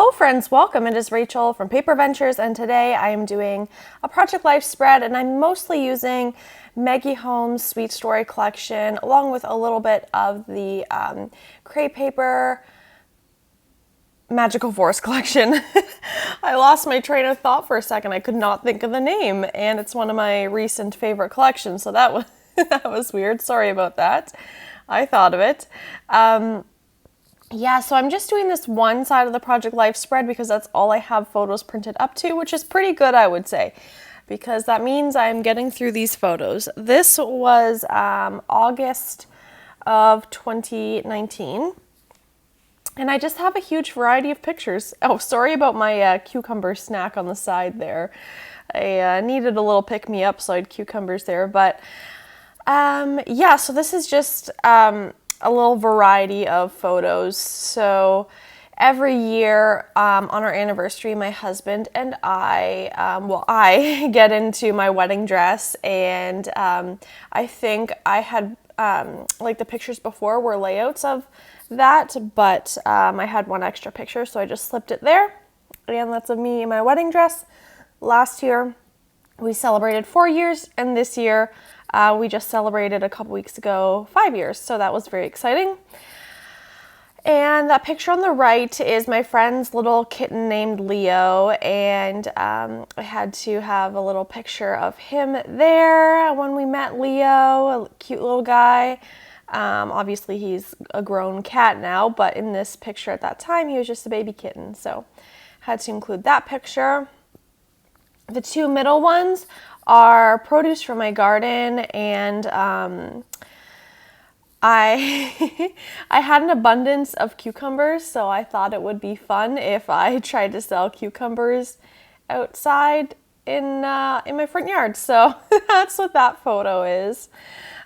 Hello friends, welcome. It is Rachel from Paper Ventures, and today I am doing a Project Life spread, and I'm mostly using Maggie Holmes' Sweet Story collection along with a little bit of the Crepe Paper Magical Forest collection. I lost my train of thought for a second. I could not think of the name, and it's one of my recent favorite collections, so that was that was weird. Sorry about that. I thought of it. Yeah, so I'm just doing this one side of the Project Life spread because that's all I have photos printed up to, which is pretty good, I would say, because that means I'm getting through these photos. This was August of 2019, and I just have a huge variety of pictures. Oh, sorry about my cucumber snack on the side there. I needed a little pick-me-up, so I had cucumbers there, but yeah, so this is just a little variety of photos. So every year on our anniversary, my husband and I get into my wedding dress, and I think I had like the pictures before were layouts of that, but I had one extra picture, so I just slipped it there, and that's of me in my wedding dress. Last year we celebrated 4 years, and this year we just celebrated a couple weeks ago 5 years, so that was very exciting. And that picture on the right is my friend's little kitten named Leo, and I had to have a little picture of him there when we met Leo, a cute little guy. Obviously he's a grown cat now, but in this picture at that time he was just a baby kitten, so had to include that picture. The two middle ones are produce from my garden, and I I had an abundance of cucumbers, so I thought it would be fun if I tried to sell cucumbers outside in my front yard. So that's what that photo is.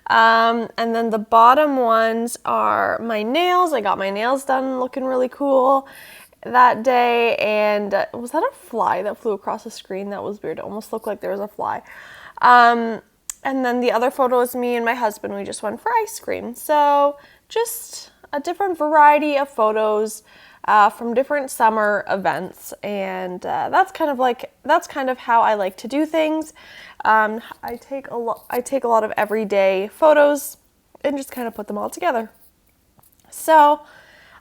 And then the bottom ones are my nails. I got my nails done, looking really cool that day, and was that a fly that flew across the screen? That was weird. It almost looked like there was a fly. And then the other photo is me and my husband. We just went for ice cream. So just a different variety of photos from different summer events, and that's kind of how I like to do things. I take a lot of everyday photos and just kind of put them all together. So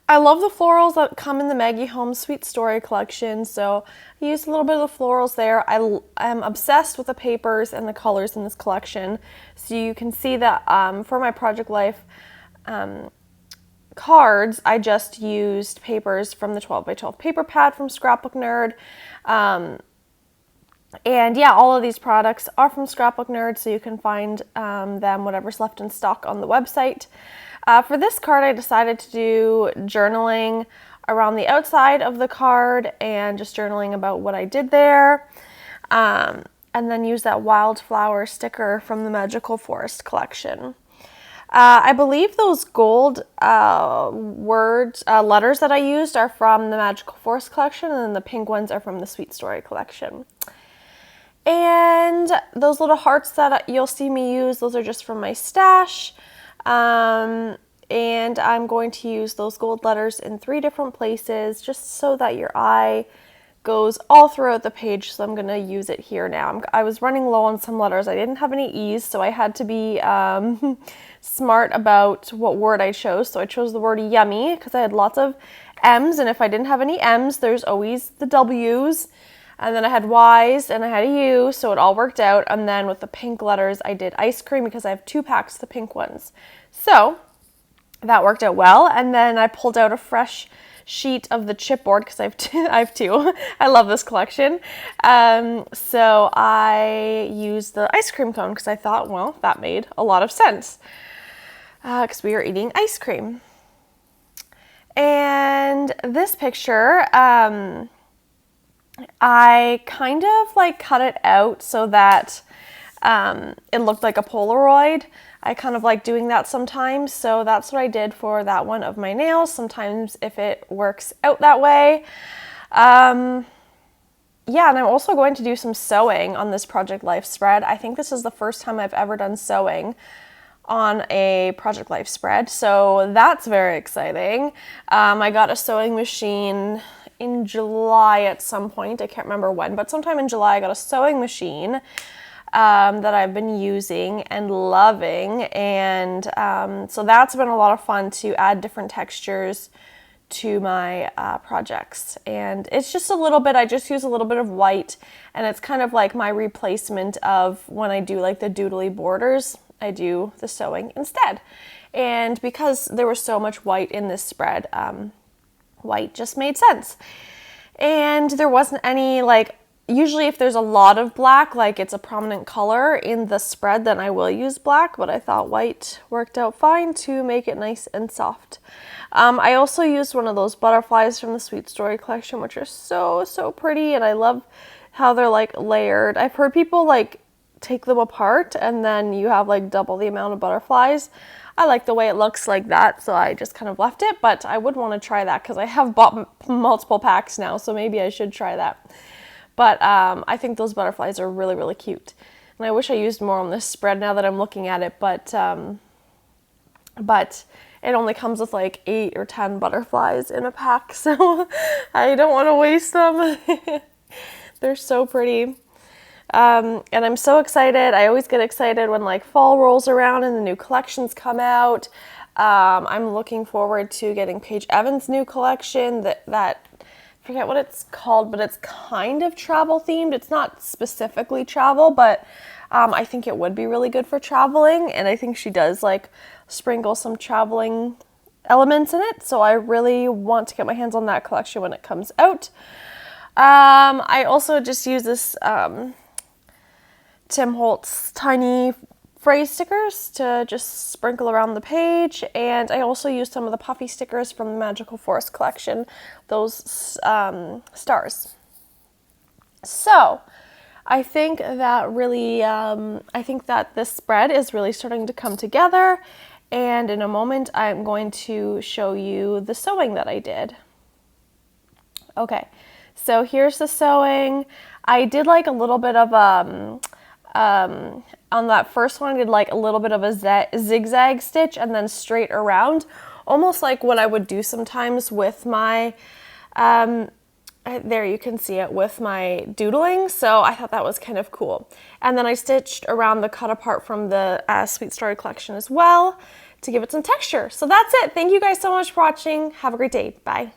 I love the florals that come in the Maggie Holmes Sweet Story collection, so I used a little bit of the florals there. I am obsessed with the papers and the colors in this collection, so you can see that for my Project Life cards, I just used papers from the 12 by 12 paper pad from Scrapbook Nerd. And yeah, all of these products are from Scrapbook Nerd, so you can find them, whatever's left in stock, on the website. For this card, I decided to do journaling around the outside of the card and just journaling about what I did there. And then use that wildflower sticker from the Magical Forest collection. I believe those gold letters that I used are from the Magical Forest collection, and then the pink ones are from the Sweet Story collection. And those little hearts that you'll see me use, those are just from my stash. And I'm going to use those gold letters in 3 different places just so that your eye goes all throughout the page, so I'm going to use it here now. I was running low on some letters. I didn't have any E's, so I had to be smart about what word I chose. So I chose the word yummy because I had lots of M's, and if I didn't have any M's, there's always the W's. And then I had Y's and I had a U, so it all worked out. And then with the pink letters, I did ice cream because I have 2 packs of the pink ones. So that worked out well. And then I pulled out a fresh sheet of the chipboard because I have two. I love this collection. So I used the ice cream cone because I thought, well, that made a lot of sense because we were eating ice cream. And this picture, I kind of like cut it out so that it looked like a Polaroid. I kind of like doing that sometimes, so that's what I did for that one of my nails. Sometimes if it works out that way. Yeah, and I'm also going to do some sewing on this Project Life spread. I think this is the first time I've ever done sewing on a Project Life spread, so that's very exciting. I got a sewing machine in July at some point. I can't remember when, but sometime in July I got a sewing machine that I've been using and loving, and so that's been a lot of fun to add different textures to my projects. And it's just a little bit, I just use a little bit of white, and it's kind of like my replacement of when I do like the doodly borders, I do the sewing instead. And because there was so much white in this spread, white just made sense. And there wasn't any, like, usually if there's a lot of black, like it's a prominent color in the spread, then I will use black, but I thought white worked out fine to make it nice and soft. I also used one of those butterflies from the Sweet Story collection, which are so, so pretty, and I love how they're like layered. I've heard people like take them apart and then you have like double the amount of butterflies. I like the way it looks like that, so I just kind of left it, but I would want to try that because I have bought multiple packs now, so maybe I should try that. But I think those butterflies are really, really cute. And I wish I used more on this spread now that I'm looking at it, but it only comes with like 8 or 10 butterflies in a pack, so I don't want to waste them. They're so pretty. And I'm so excited. I always get excited when like fall rolls around and the new collections come out. I'm looking forward to getting Paige Evans' new collection that I forget what it's called, but it's kind of travel themed. It's not specifically travel, but I think it would be really good for traveling, and I think she does like sprinkle some traveling elements in it, so I really want to get my hands on that collection when it comes out. I also just use this Tim Holtz tiny phrase stickers to just sprinkle around the page, and I also use some of the puffy stickers from the Magical Forest collection, those stars. So I think that really, I think that this spread is really starting to come together, and in a moment I'm going to show you the sewing that I did. Okay, so here's the sewing. I did like a little bit of on that first one, I did like a little bit of a zigzag stitch and then straight around, almost like what I would do sometimes with my, there you can see it with my doodling. So I thought that was kind of cool. And then I stitched around the cut apart from the Sweet Story collection as well to give it some texture. So that's it. Thank you guys so much for watching. Have a great day. Bye.